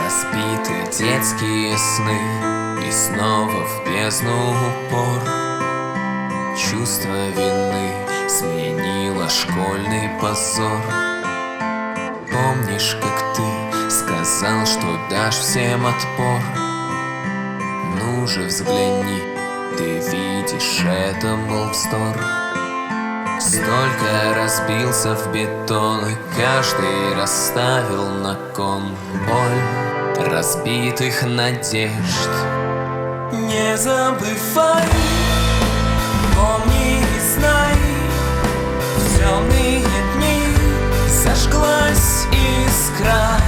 Разбиты детские сны, и снова в бездну упор. Чувство вины сменило школьный позор. Помнишь, как ты сказал, что дашь всем отпор? Ну же взгляни, ты видишь, это был вздор. Столько разбился в бетон, и каждый расставил на кон боль разбитых надежд. Не забывай, помни и знай, в темные дни зажглась искра.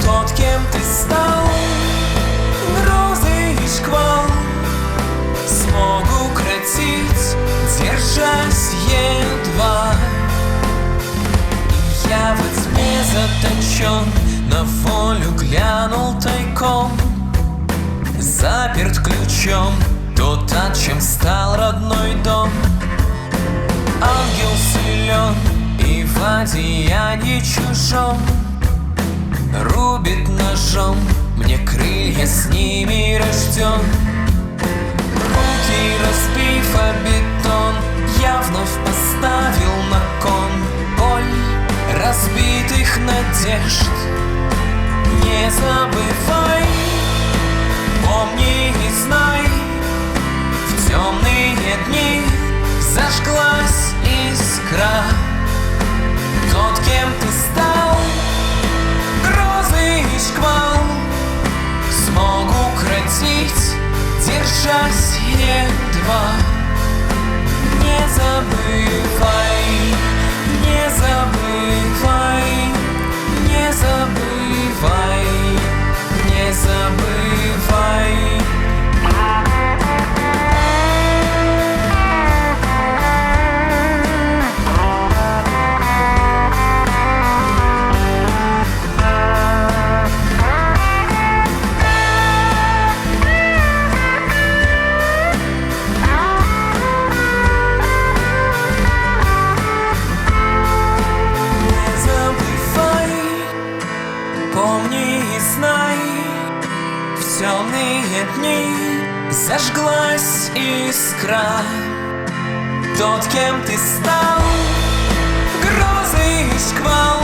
Тот, кем ты стал, грозы и шквал смог укротить, держась едва. И я во тьме заточен, на волю глянул тайком, заперт ключом тот, от чем стал родной дом. Ангел силен и в одеянии чужом рубит ножом, мне крылья с ними рожден. Руки разбив о бетон, я вновь поставил на кон боль разбитых надежд. Не забывай, помни и знай, в темные дни зажглась искра. Тот, кем ты стал, грозы и шквал смог укротить, держась едва. Не забывай, не забывай, не забывай, не забывай. Помни и знай, в темные дни зажглась искра. Тот, кем ты стал, грозы и шквал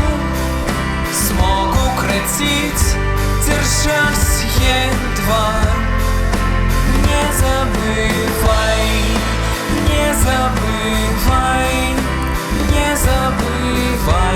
смог укротить, держась едва. Не забывай, не забывай, не забывай.